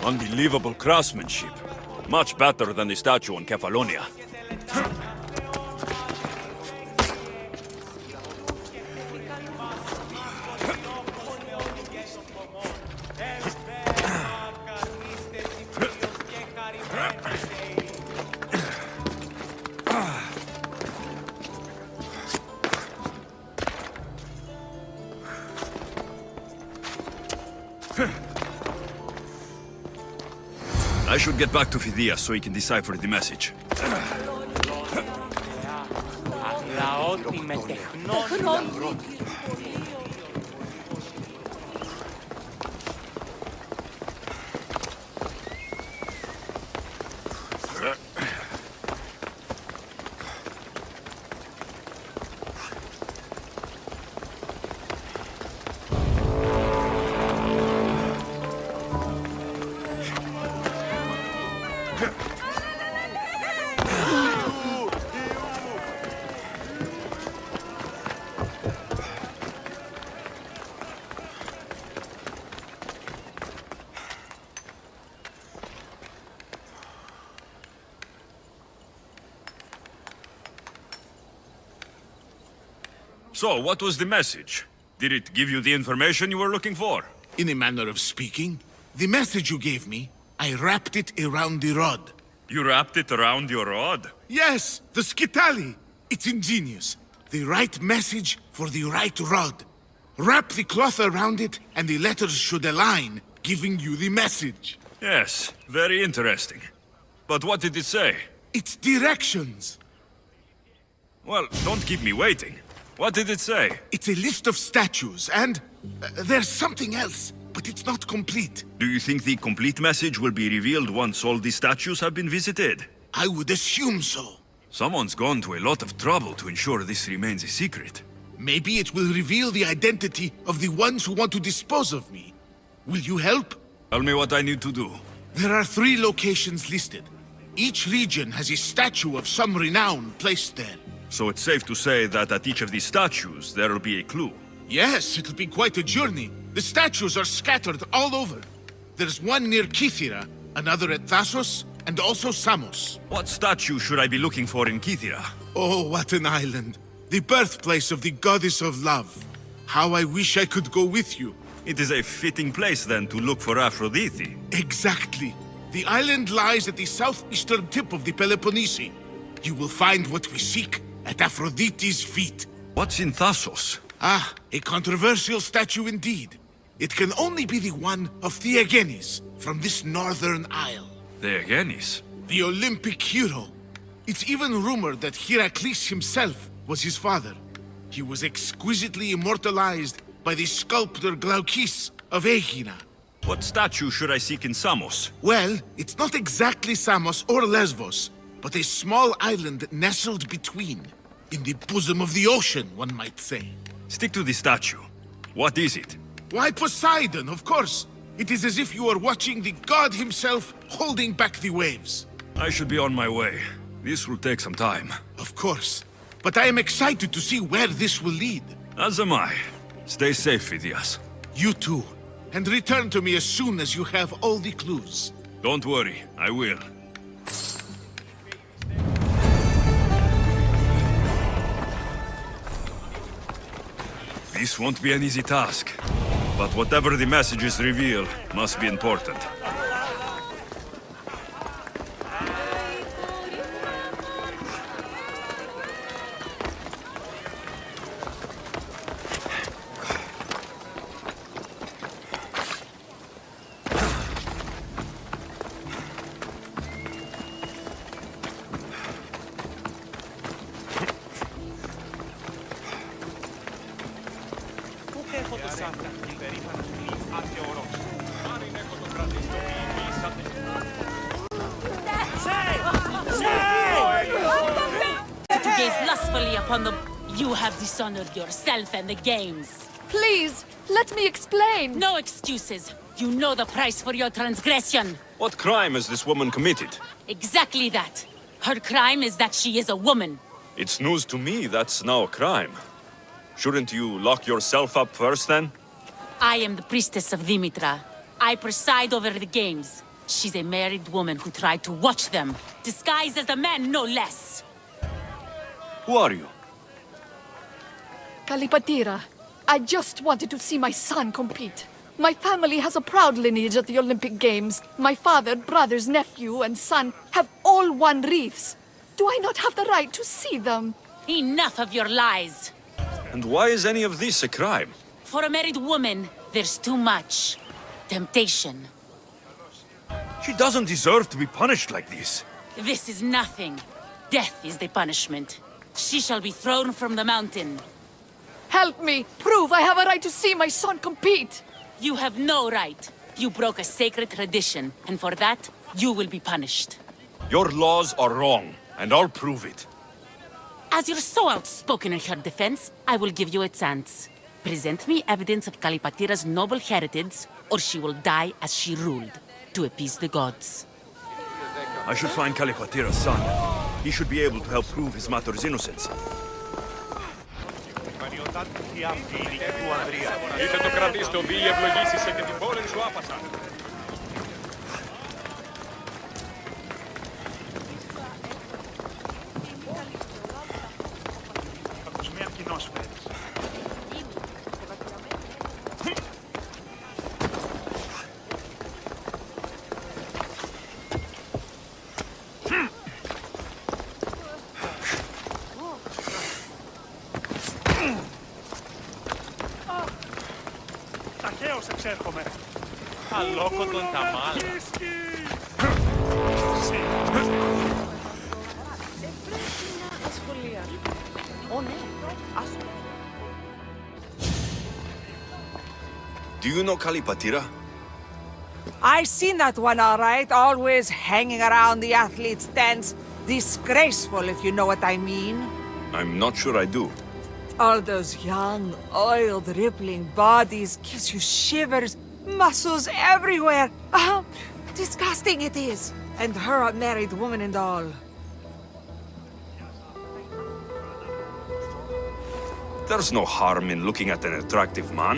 Unbelievable craftsmanship. Much better than the statue in Kefalonia. I should get back to Phidias so he can decipher the message. So, what was the message? Did it give you the information you were looking for? In a manner of speaking, the message you gave me, I wrapped it around the rod. You wrapped it around your rod? Yes, the skitali. It's ingenious. The right message for the right rod. Wrap the cloth around it, and the letters should align, giving you the message. Yes, very interesting. But what did it say? It's directions. Well, don't keep me waiting. What did it say? It's a list of statues, and there's something else, but it's not complete. Do you think the complete message will be revealed once all the statues have been visited? I would assume so. Someone's gone to a lot of trouble to ensure this remains a secret. Maybe it will reveal the identity of the ones who want to dispose of me. Will you help? Tell me what I need to do. There are 3 locations listed. Each region has a statue of some renown placed there. So it's safe to say that at each of these statues, there'll be a clue. Yes, it'll be quite a journey. The statues are scattered all over. There's one near Kythera, another at Thasos, and also Samos. What statue should I be looking for in Kythera? Oh, what an island. The birthplace of the goddess of love. How I wish I could go with you. It is a fitting place, then, to look for Aphrodite. Exactly. The island lies at the southeastern tip of the Peloponnese. You will find what we seek at Aphrodite's feet. What's in Thasos? Ah, a controversial statue indeed. It can only be the one of Theagenes, from this northern isle. Theagenes? The Olympic hero. It's even rumored that Heracles himself was his father. He was exquisitely immortalized by the sculptor Glaukis of Aegina. What statue should I seek in Samos? Well, it's not exactly Samos or Lesbos, but a small island nestled between. In the bosom of the ocean, one might say. Stick to the statue. What is it? Why, Poseidon, of course. It is as if you are watching the god himself holding back the waves. I should be on my way. This will take some time. Of course. But I am excited to see where this will lead. As am I. Stay safe, Phidias. You too. And return to me as soon as you have all the clues. Don't worry, I will. This won't be an easy task, but whatever the messages reveal must be important. To gaze lustfully upon the... You have dishonored yourself and the games. Please, let me explain. No excuses. You know the price for your transgression. What crime has this woman committed? Exactly that. Her crime is that she is a woman. It's news to me that's now a crime. Shouldn't you lock yourself up first, then? I am the priestess of Dimitra. I preside over the games. She's a married woman who tried to watch them, disguised as a man, no less. Who are you? Kalipatira, I just wanted to see my son compete. My family has a proud lineage at the Olympic Games. My father, brothers, nephew, and son have all won wreaths. Do I not have the right to see them? Enough of your lies. And why is any of this a crime? For a married woman, there's too much temptation. She doesn't deserve to be punished like this. This is nothing. Death is the punishment. She shall be thrown from the mountain. Help me! Prove I have a right to see my son compete! You have no right. You broke a sacred tradition, and for that, you will be punished. Your laws are wrong, and I'll prove it. As you're so outspoken in her defense, I will give you a chance. Present me evidence of Kalipatira's noble heritage, or she will die as she ruled, to appease the gods. I should find Kalipatira's son. He should be able to help prove his mother's innocence. Είτε το κρατείς το βίη ευλογήσεις και την πόλη σου άπασα. Παγκοσμία κοινόσφαιρας. Ταχαίως εξέρχομαι. Αλόκοτον τα μάλα. Do you know Kalipatira? I seen that one all right, always hanging around the athletes' tents. Disgraceful, if you know what I mean. I'm not sure I do. All those young, oiled, rippling bodies gives you shivers, muscles everywhere. Disgusting it is. And her a married woman and all. There's no harm in looking at an attractive man,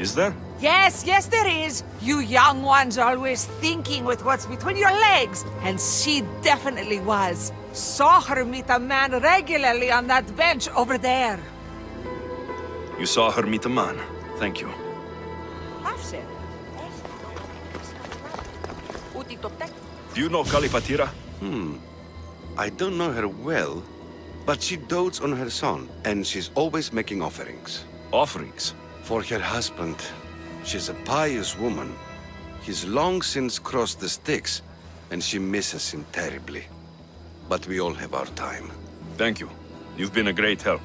is there? Yes, there is. You young ones always thinking with what's between your legs. And she definitely was. Saw her meet a man regularly on that bench over there. You saw her meet a man. Thank you. Do you know Kalipatira? I don't know her well, but she dotes on her son, and she's always making offerings. Offerings? For her husband. She's a pious woman. He's long since crossed the Styx, and she misses him terribly. But we all have our time. Thank you. You've been a great help.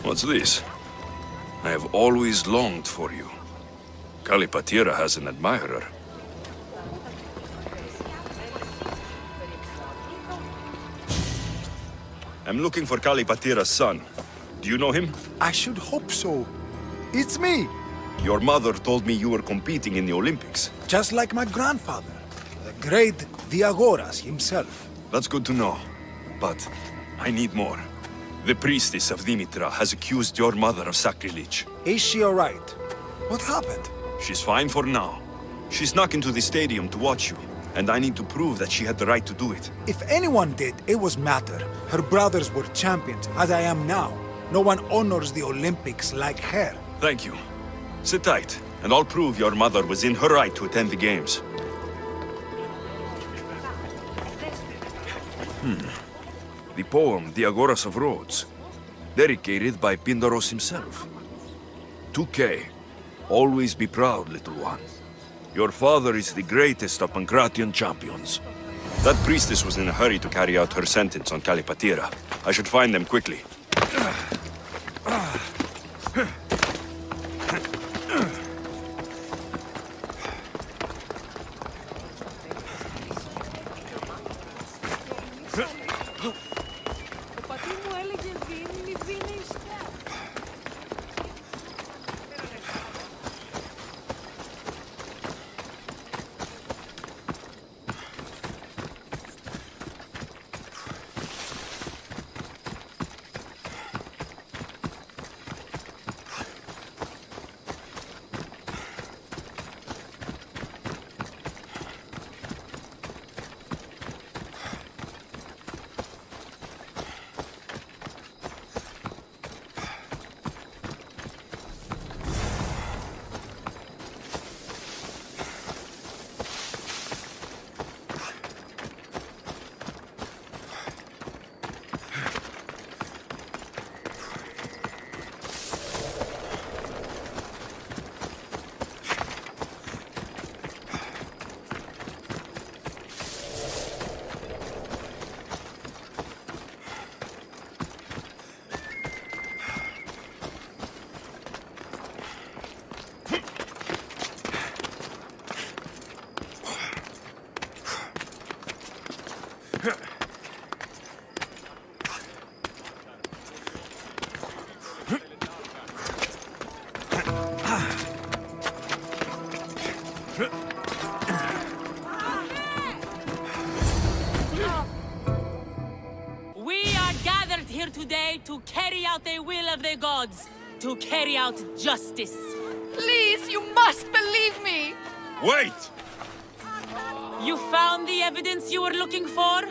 What's this? I have always longed for you. Kalipatira has an admirer. I'm looking for Kalipatira's son. Do you know him? I should hope so. It's me, Your mother told me you were competing in the Olympics. just like my grandfather, the great Diagoras himself. That's good to know. But I need more. The priestess of Dimitra has accused your mother of sacrilege. Is she all right? What happened? She's fine for now. She snuck into the stadium to watch you, and I need to prove that she had the right to do it. If anyone did, it was Mater. Her brothers were champions, as I am now. No one honors the Olympics like her. Thank you. Sit tight, and I'll prove your mother was in her right to attend the games. The poem, The Agoras of Rhodes, dedicated by Pindaros himself. 2K. Always be proud, little one. Your father is the greatest of Pancratian champions. That priestess was in a hurry to carry out her sentence on Kalipatira. I should find them quickly. here today to carry out the will of the gods, to carry out justice. Please, you must believe me! Wait! You found the evidence you were looking for?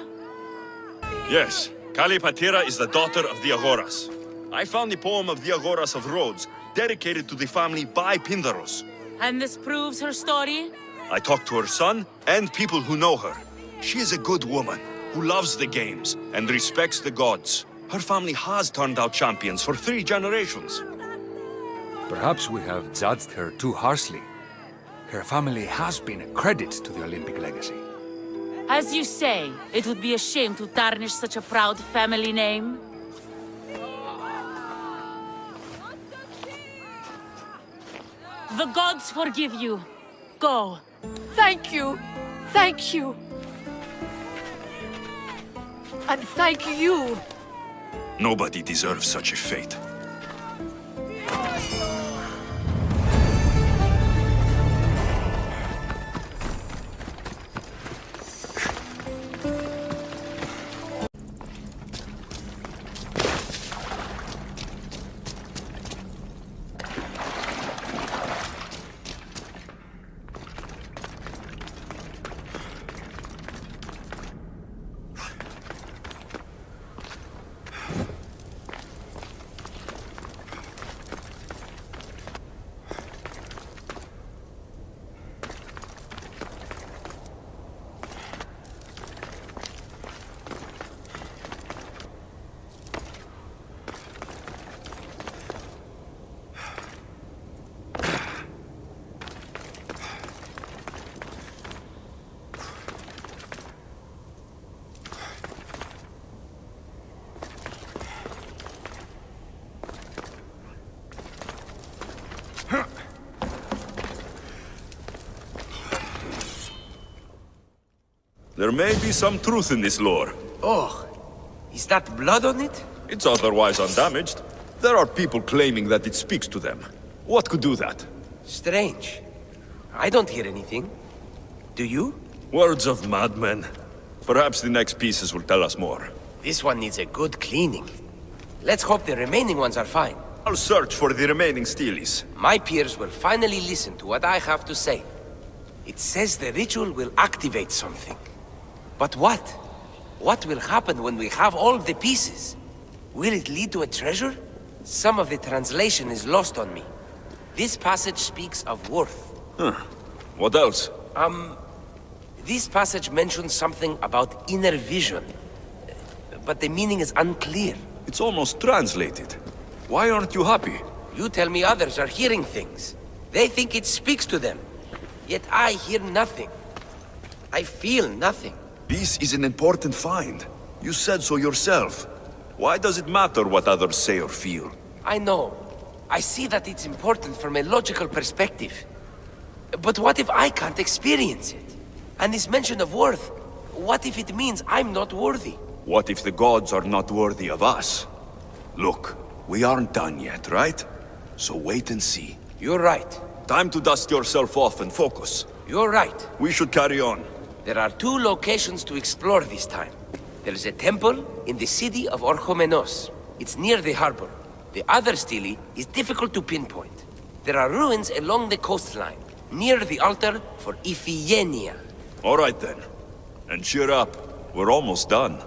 Yes, Kalipatira is the daughter of the Agoras. I found the poem of the Agoras of Rhodes, dedicated to the family by Pindaros. And this proves her story? I talked to her son and people who know her. She is a good woman who loves the games and respects the gods. Her family has turned out champions for 3 generations. Perhaps we have judged her too harshly. Her family has been a credit to the Olympic legacy. As you say, it would be a shame to tarnish such a proud family name. The gods forgive you. Go. Thank you. Thank you. And thank you. Nobody deserves such a fate. There may be some truth in this lore. Oh, is that blood on it? It's otherwise undamaged. There are people claiming that it speaks to them. What could do that? Strange. I don't hear anything. Do you? Words of madmen. Perhaps the next pieces will tell us more. This one needs a good cleaning. Let's hope the remaining ones are fine. I'll search for the remaining steelies. My peers will finally listen to what I have to say. It says the ritual will activate something. But what? What will happen when we have all of the pieces? Will it lead to a treasure? Some of the translation is lost on me. This passage speaks of worth. Huh. What else? This passage mentions something about inner vision. But the meaning is unclear. It's almost translated. Why aren't you happy? You tell me others are hearing things. They think it speaks to them. Yet I hear nothing. I feel nothing. This is an important find. You said so yourself. Why does it matter what others say or feel? I know. I see that it's important from a logical perspective. But what if I can't experience it? And this mention of worth, what if it means I'm not worthy? What if the gods are not worthy of us? Look, we aren't done yet, right? So wait and see. You're right. Time to dust yourself off and focus. You're right. We should carry on. There are 2 locations to explore this time. There is a temple in the city of Orchomenos. It's near the harbor. The other stele is difficult to pinpoint. There are ruins along the coastline, near the altar for Iphigenia. All right then. And cheer up. We're almost done.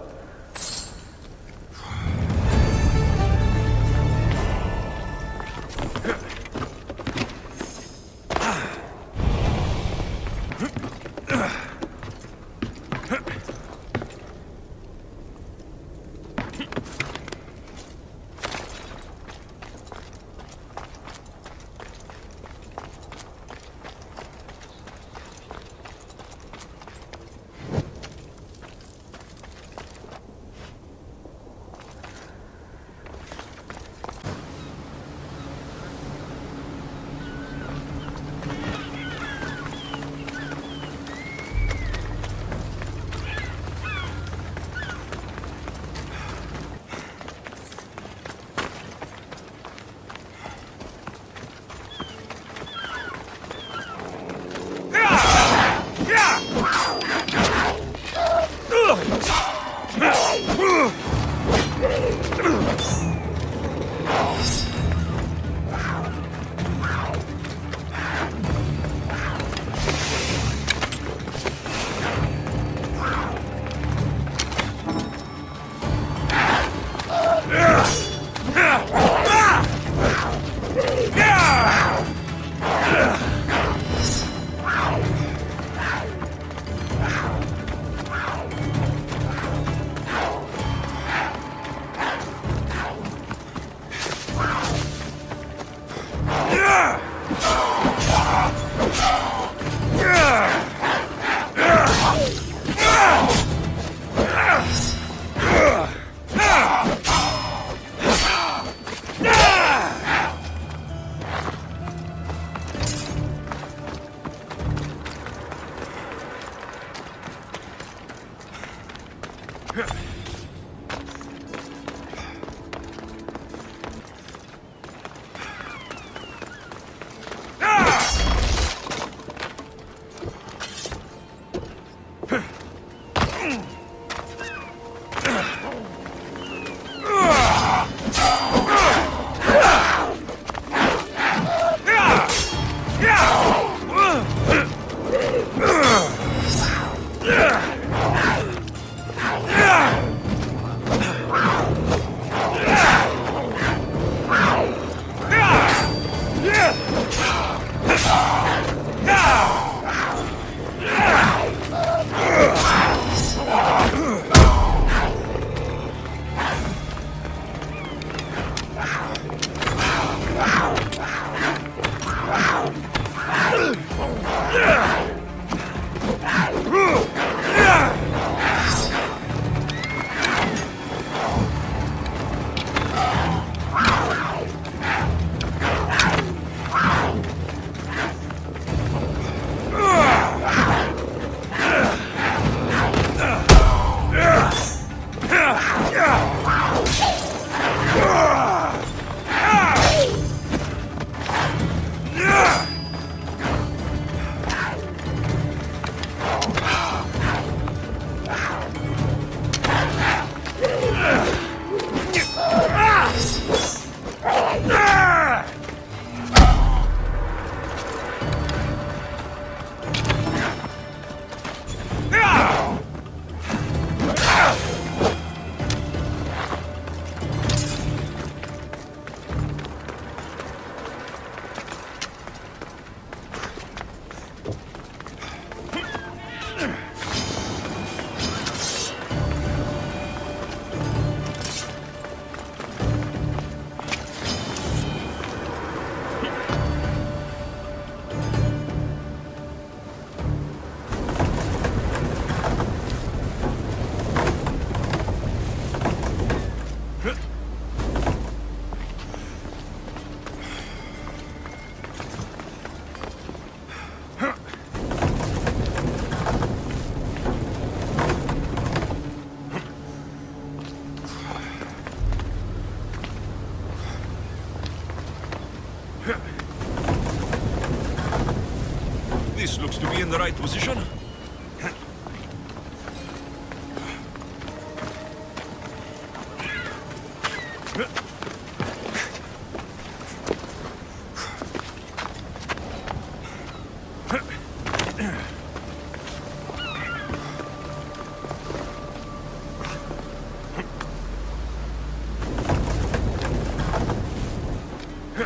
This looks to be in the right position.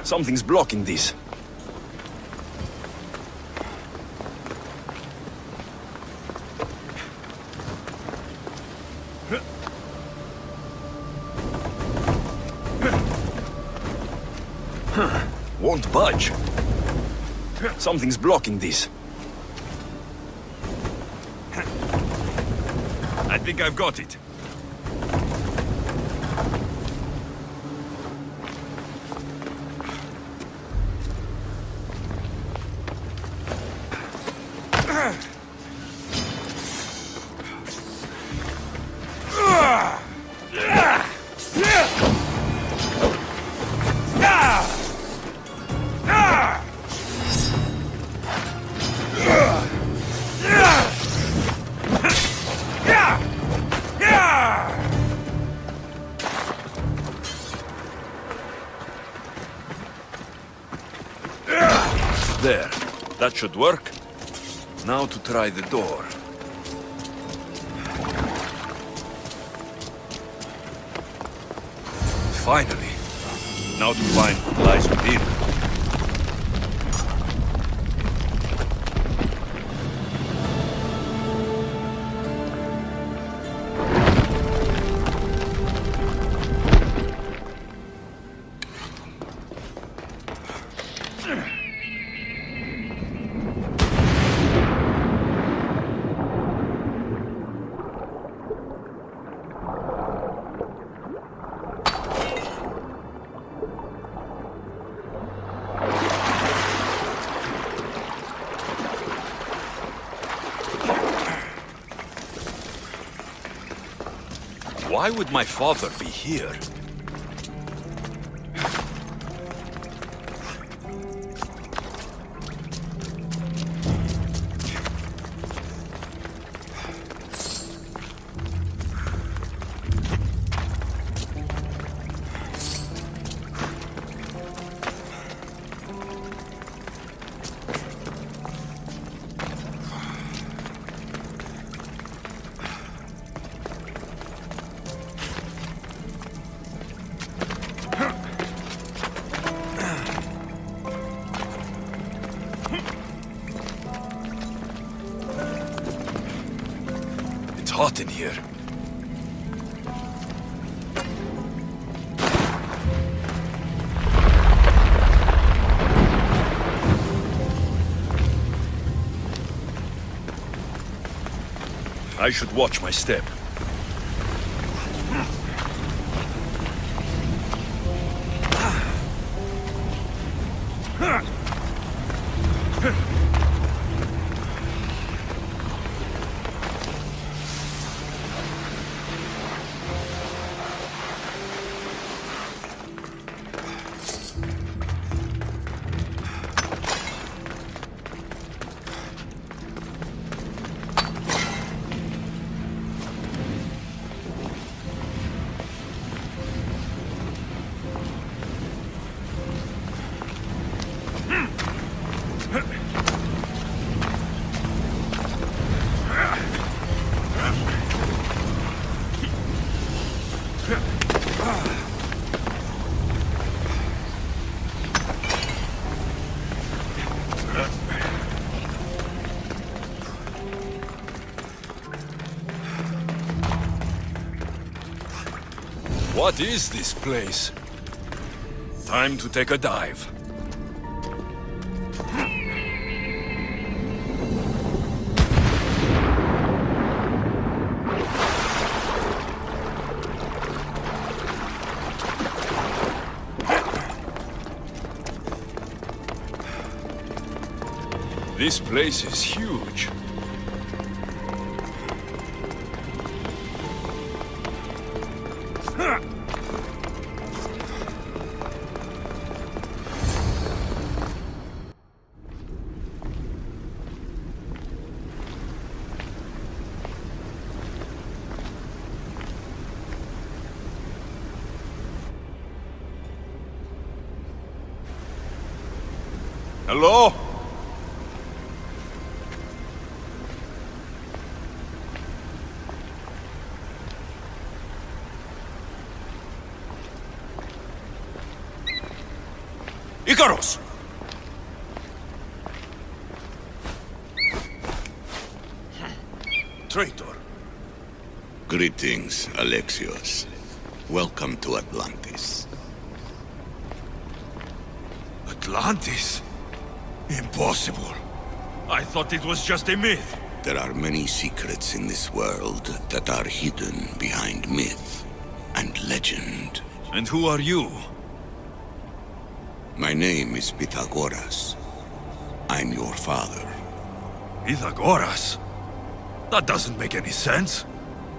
Something's blocking this. Won't budge. Something's blocking this. I think I've got it. There. That should work. Now to try the door. Finally. Now to find what lies within. Why would my father be here? It's hot in here. I should watch my step. What is this place? Time to take a dive. This place is huge. Hello? Icarus! Traitor. Greetings, Alexios. Welcome to Atlantis. Atlantis? Impossible. I thought it was just a myth. There are many secrets in this world that are hidden behind myth and legend. And who are you? My name is Pythagoras. I'm your father. Pythagoras? That doesn't make any sense.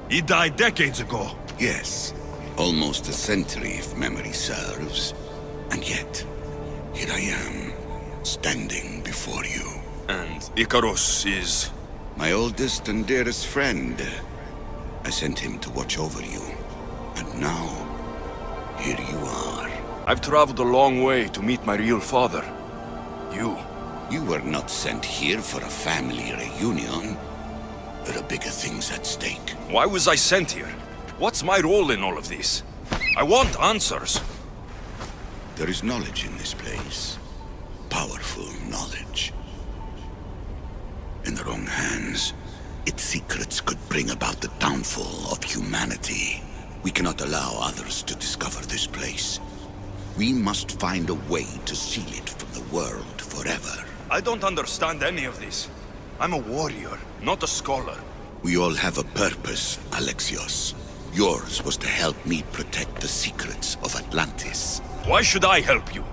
He died decades ago. Yes, almost a century if memory serves. And yet, here I am, standing before you. And Icarus is... My oldest and dearest friend. I sent him to watch over you. And now, here you are. I've traveled a long way to meet my real father. You. You were not sent here for a family reunion. There are bigger things at stake. Why was I sent here? What's my role in all of this? I want answers. There is knowledge in this place. Powerful knowledge. In the wrong hands, its secrets could bring about the downfall of humanity. We cannot allow others to discover this place. We must find a way to seal it from the world forever. I don't understand any of this. I'm a warrior, not a scholar. We all have a purpose, Alexios. Yours was to help me protect the secrets of Atlantis. Why should I help you?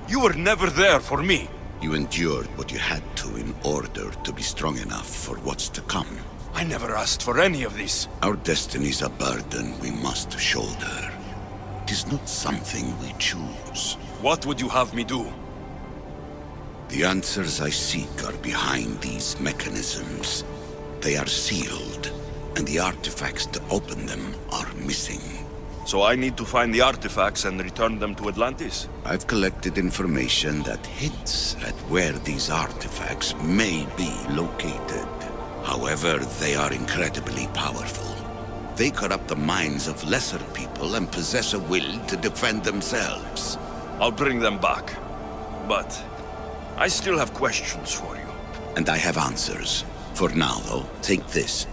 You were never there for me. You endured what you had to in order to be strong enough for what's to come. I never asked for any of this. Our destiny's a burden we must shoulder. It is not something we choose. What would you have me do? The answers I seek are behind these mechanisms. They are sealed, and the artifacts to open them are missing. So I need to find the artifacts and return them to Atlantis? I've collected information that hints at where these artifacts may be located. However, they are incredibly powerful. They corrupt the minds of lesser people and possess a will to defend themselves. I'll bring them back. But I still have questions for you. And I have answers. For now, though, take this.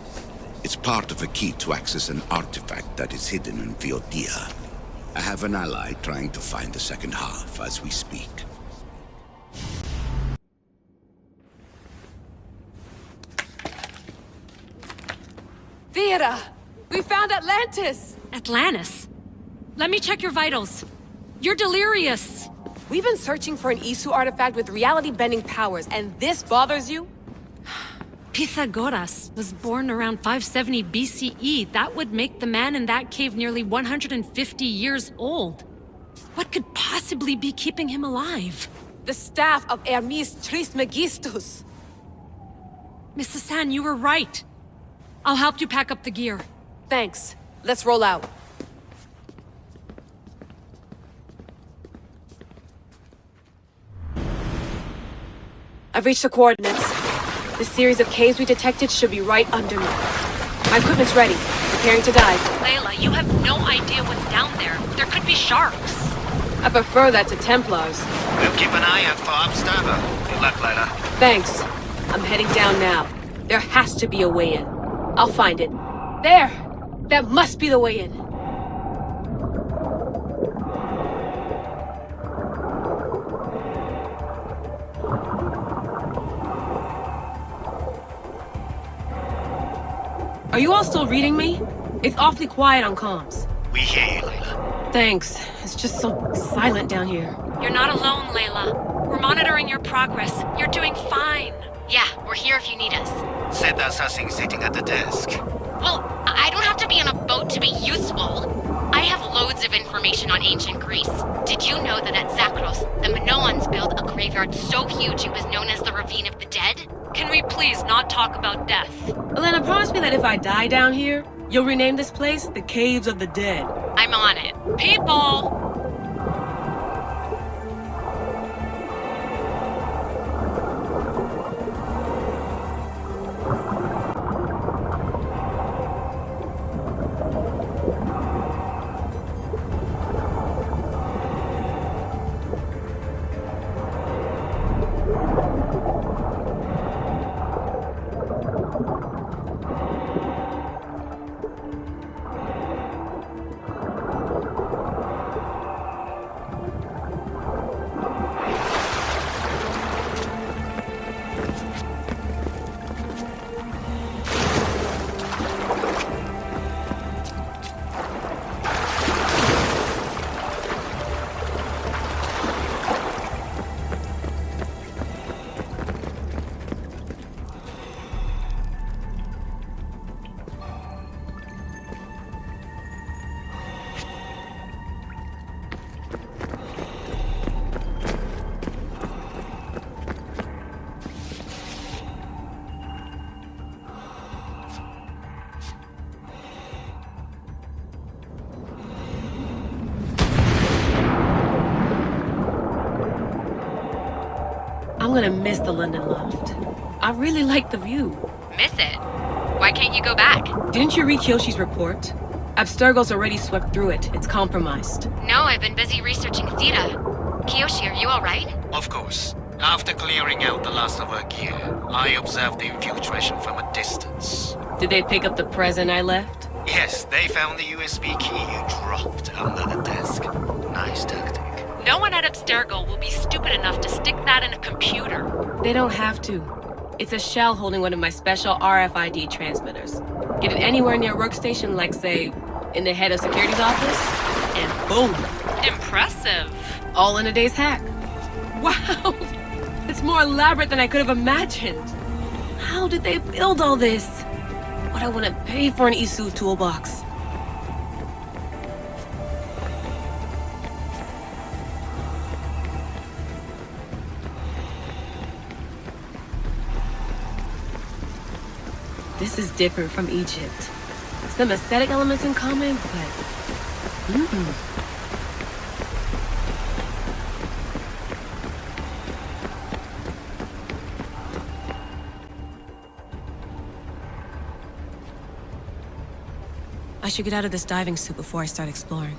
It's part of a key to access an artifact that is hidden in Viotia. I have an ally trying to find the second half as we speak. Vera! We found Atlantis! Atlantis? Let me check your vitals. You're delirious. We've been searching for an Isu artifact with reality-bending powers, and this bothers you? Pythagoras was born around 570 BCE. That would make the man in that cave nearly 150 years old. What could possibly be keeping him alive? The staff of Hermes Trismegistus. Mrs. San, you were right. I'll help you pack up the gear. Thanks. Let's roll out. I've reached the coordinates. The series of caves we detected should be right under me. My equipment's ready. Preparing to dive. Layla, you have no idea what's down there. There could be sharks. I prefer that to Templars. We'll keep an eye out for Obsturber. Good luck, Layla. Thanks. I'm heading down now. There has to be a way in. I'll find it. There! That must be the way in. Are you all still reading me? It's awfully quiet on comms. We hear you, Layla. Thanks. It's just so silent down here. You're not alone, Layla. We're monitoring your progress. You're doing fine. Yeah, we're here if you need us. Said that's us sitting at the desk. Well, I don't have to be on a boat to be useful. I have loads of information on ancient Greece. Did you know that at Zakros, the Minoans built a graveyard so huge it was known as the Ravine of the Dead? Can we please not talk about death? Elena, promise me that if I die down here, you'll rename this place the Caves of the Dead. I'm on it. People! I'm gonna miss the London loft. I really like the view. Miss it? Why can't you go back? Didn't you read Kyoshi's report? Abstergo's already swept through it. It's compromised. No, I've been busy researching Theta. Kiyoshi, are you alright? Of course. After clearing out the last of her gear, I observed the infiltration from a distance. Did they pick up the present I left? Yes, they found the USB key you dropped under the desk. Nice tactic. No one at Abstergo will be stupid enough to stick that in a computer. They don't have to. It's a shell holding one of my special RFID transmitters. Get it anywhere near a workstation, like, say, in the head of security's office, and boom! Impressive. All in a day's hack. Wow! It's more elaborate than I could have imagined. How did they build all this? But I wouldn't pay for an Isu toolbox. This is different from Egypt. Some aesthetic elements in common, but... I should get out of this diving suit before I start exploring.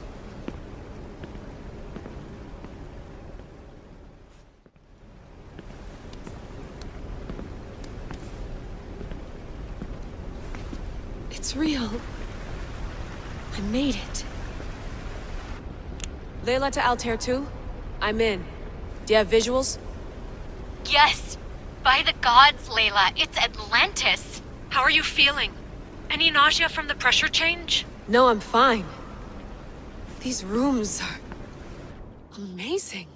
It's real. I made it. Layla to Altair 2? I'm in. Do you have visuals? Yes! By the gods, Layla, it's Atlantis! How are you feeling? Any nausea from the pressure change? No, I'm fine. These rooms are... amazing.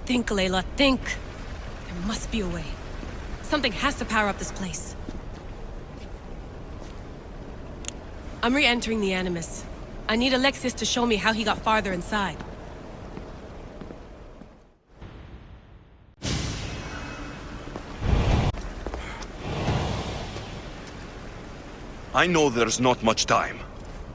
Think, Layla, think. There must be a way. Something has to power up this place. I'm re-entering the Animus. I need Alexis to show me how he got farther inside. I know there's not much time,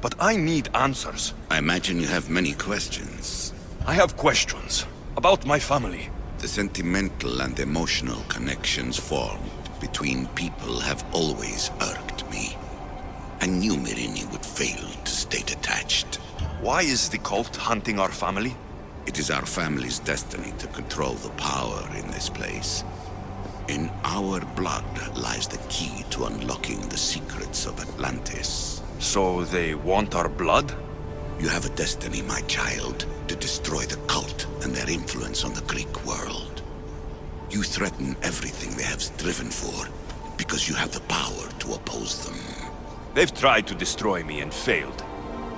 but I need answers. I imagine you have many questions. I have questions about my family. The sentimental and emotional connections formed between people have always irked me. I knew Myrini would fail to stay detached. Why is the cult hunting our family? It is our family's destiny to control the power in this place. In our blood lies the key to unlocking the secrets of Atlantis. So they want our blood? You have a destiny, my child, to destroy the cult and their influence on the Greek world. You threaten everything they have striven for, because you have the power to oppose them. They've tried to destroy me and failed,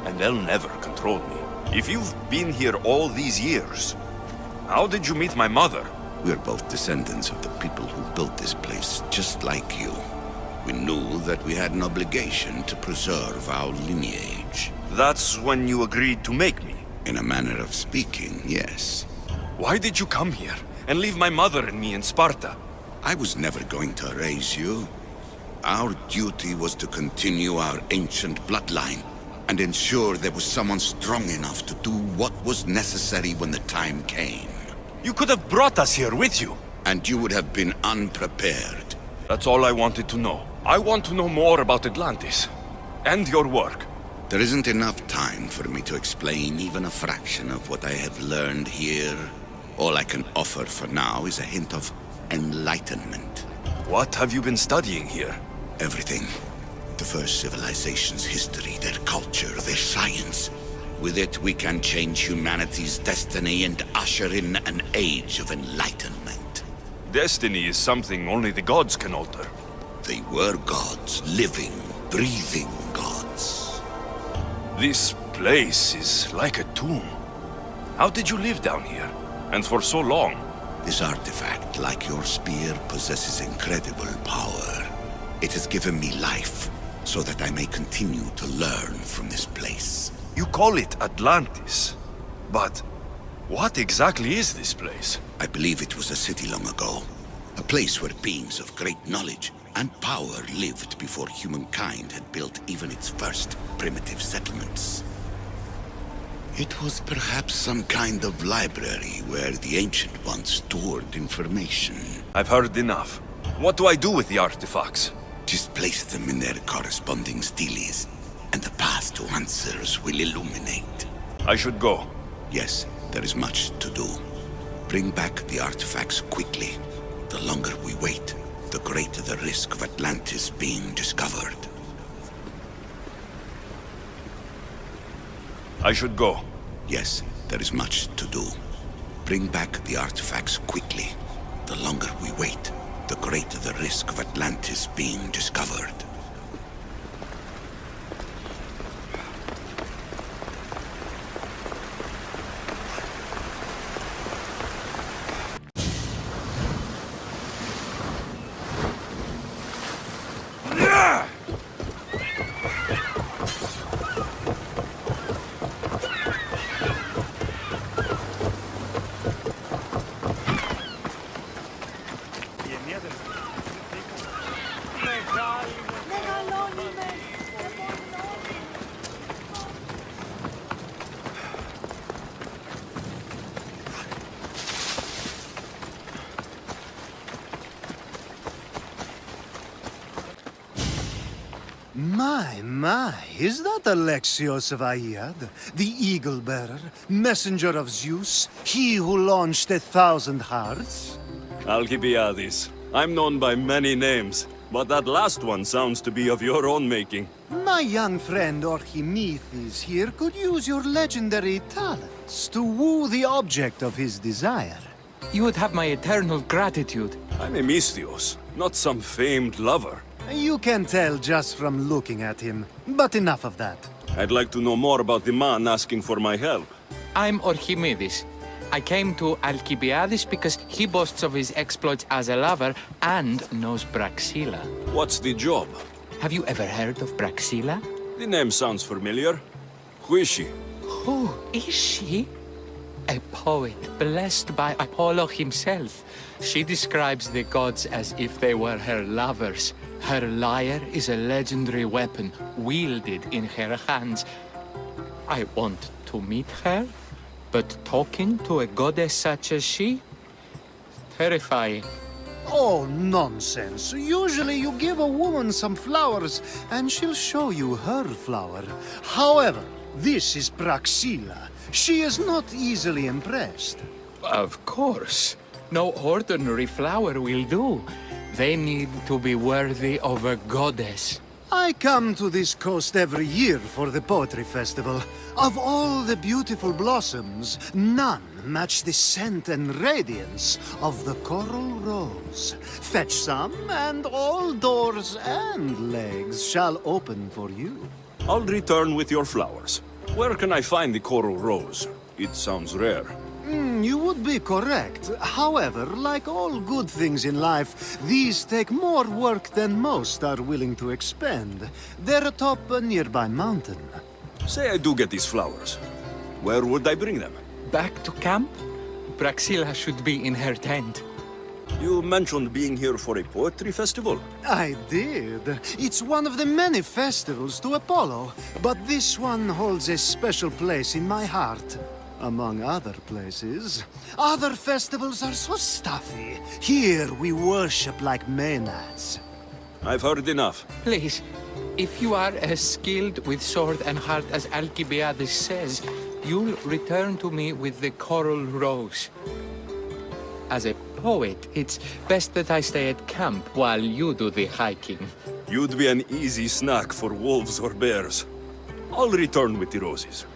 and they'll never control me. If you've been here all these years, how did you meet my mother? We're both descendants of the people who built this place, just like you. We knew that we had an obligation to preserve our lineage. That's when you agreed to make me? In a manner of speaking, yes. Why did you come here and leave my mother and me in Sparta? I was never going to raise you. Our duty was to continue our ancient bloodline and ensure there was someone strong enough to do what was necessary when the time came. You could have brought us here with you. And you would have been unprepared. That's all I wanted to know. I want to know more about Atlantis. And your work. There isn't enough time for me to explain even a fraction of what I have learned here. All I can offer for now is a hint of enlightenment. What have you been studying here? Everything. The first civilization's history, their culture, their science. With it, we can change humanity's destiny and usher in an age of enlightenment. Destiny is something only the gods can alter. They were gods, living, breathing gods. This place is like a tomb. How did you live down here? And for so long? This artifact, like your spear, possesses incredible power. It has given me life, so that I may continue to learn from this place. You call it Atlantis, but what exactly is this place? I believe it was a city long ago. A place where beings of great knowledge and power lived before humankind had built even its first primitive settlements. It was perhaps some kind of library where the Ancient Ones stored information. I've heard enough. What do I do with the artifacts? Just place them in their corresponding steles, and the path to answers will illuminate. I should go. Yes, there is much to do. Bring back the artifacts quickly. The longer we wait, the greater the risk of Atlantis being discovered. I should go. Yes, there is much to do. Bring back the artifacts quickly. The longer we wait, the greater the risk of Atlantis being discovered. My, is that Alexios of Aiad, the Eagle-Bearer, messenger of Zeus, he who launched 1,000 hearts? Alcibiades. I'm known by many names, but that last one sounds to be of your own making. My young friend Archimedes here could use your legendary talents to woo the object of his desire. You would have my eternal gratitude. I'm a Misthios, not some famed lover. You can tell just from looking at him, but enough of that. I'd like to know more about the man asking for my help. I'm Archimedes. I came to Alcibiades because he boasts of his exploits as a lover and knows Braxilla. What's the job? Have you ever heard of Braxilla? The name sounds familiar. Who is she? Who is she? A poet blessed by Apollo himself. She describes the gods as if they were her lovers. Her lyre is a legendary weapon wielded in her hands. I want to meet her, but talking to a goddess such as she? Terrifying. Oh, nonsense. Usually you give a woman some flowers, and she'll show you her flower. However, this is Praxilla. She is not easily impressed. Of course. No ordinary flower will do. They need to be worthy of a goddess. I come to this coast every year for the Poetry Festival. Of all the beautiful blossoms, none match the scent and radiance of the coral rose. Fetch some, and all doors and legs shall open for you. I'll return with your flowers. Where can I find the coral rose? It sounds rare. You would be correct. However, like all good things in life, these take more work than most are willing to expend. They're atop a nearby mountain. Say I do get these flowers. Where would I bring them? Back to camp? Praxilla should be in her tent. You mentioned being here for a poetry festival? I did. It's one of the many festivals to Apollo, but this one holds a special place in my heart. Among other places. Other festivals are so stuffy. Here we worship like maenads. I've heard enough. Please, if you are as skilled with sword and heart as Alcibiades says, you'll return to me with the coral rose. As a poet, it's best that I stay at camp while you do the hiking. You'd be an easy snack for wolves or bears. I'll return with the roses.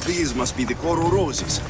These must be the coral roses.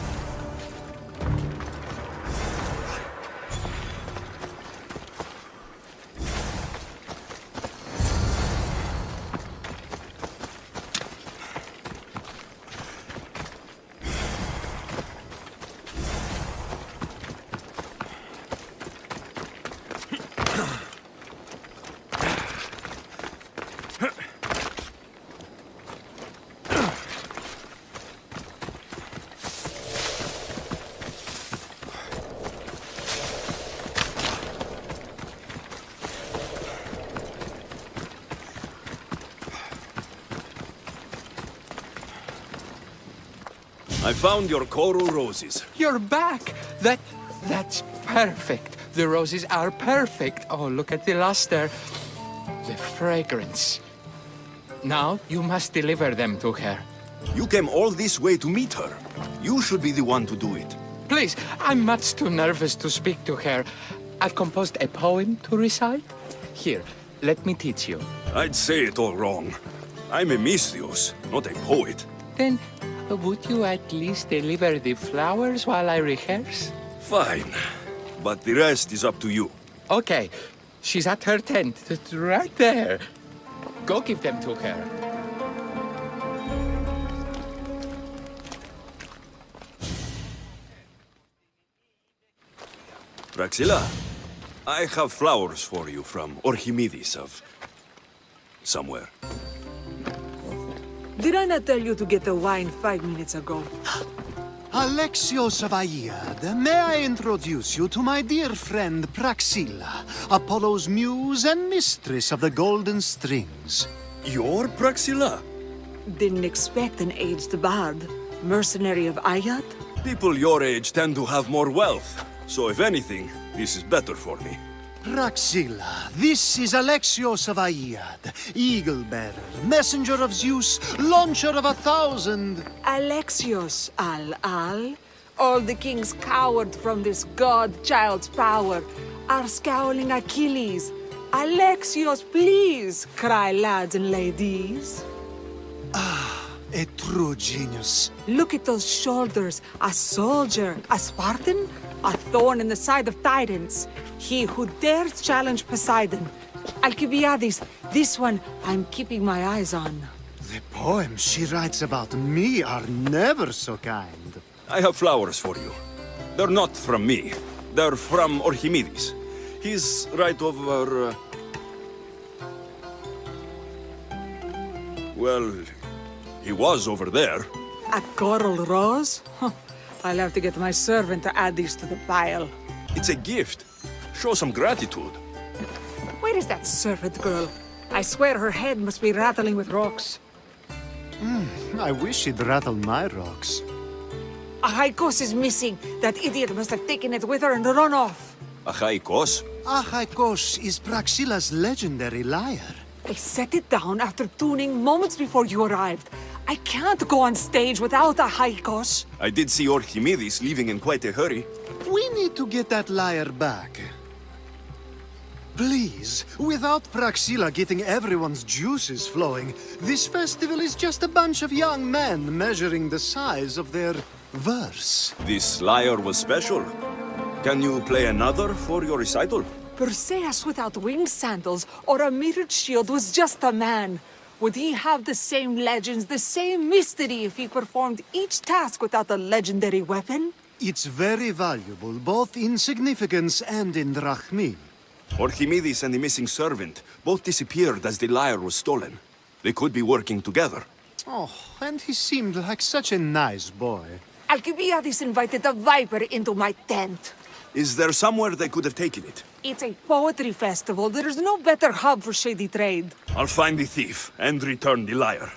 I found your coral roses. You're back! That's perfect. The roses are perfect. Oh, look at the luster. The fragrance. Now, you must deliver them to her. You came all this way to meet her. You should be the one to do it. Please, I'm much too nervous to speak to her. I've composed a poem to recite. Here, let me teach you. I'd say it all wrong. I'm a Misthios, not a poet. Then, would you at least deliver the flowers while I rehearse? Fine. But the rest is up to you. Okay. She's at her tent, right there. Go give them to her. Praxilla, I have flowers for you from Archimedes of... somewhere. Did I not tell you to get the wine 5 minutes ago? Alexios of Aiad, may I introduce you to my dear friend Praxilla, Apollo's muse and mistress of the golden strings. You're Praxilla? Didn't expect an aged bard. Mercenary of Aiad? People your age tend to have more wealth. So if anything, this is better for me. Praxilla, this is Alexios of Aiad, eagle-bearer, messenger of Zeus, launcher of 1,000... Alexios, Al. All the kings cowered from this god-child's power. Our scowling Achilles. Alexios, please, cry lads and ladies. A true genius. Look at those shoulders. A soldier, a Spartan, a thorn in the side of titans. He who dares challenge Poseidon. Alcibiades, this one I'm keeping my eyes on. The poems she writes about me are never so kind. I have flowers for you. They're not from me. They're from Archimedes. He's right over... Well, he was over there. A coral rose? Huh. I'll have to get my servant to add these to the pile. It's a gift. Show some gratitude. Where is that servant girl? I swear her head must be rattling with rocks. I wish she'd rattle my rocks. Achaikos is missing. That idiot must have taken it with her and run off. Achaikos? Achaikos is Praxilla's legendary lyre. I set it down after tuning moments before you arrived. I can't go on stage without Achaikos. I did see Archimedes leaving in quite a hurry. We need to get that lyre back. Please, without Praxilla getting everyone's juices flowing, this festival is just a bunch of young men measuring the size of their verse. This lyre was special. Can you play another for your recital? Perseus without winged sandals or a mirrored shield was just a man. Would he have the same legends, the same mystery if he performed each task without a legendary weapon? It's very valuable, both in significance and in drachmi. Archimedes and the missing servant both disappeared as the lyre was stolen. They could be working together. Oh, and he seemed like such a nice boy. Alcibiades invited a viper into my tent. Is there somewhere they could have taken it? It's a poetry festival. There's no better hub for shady trade. I'll find the thief and return the lyre.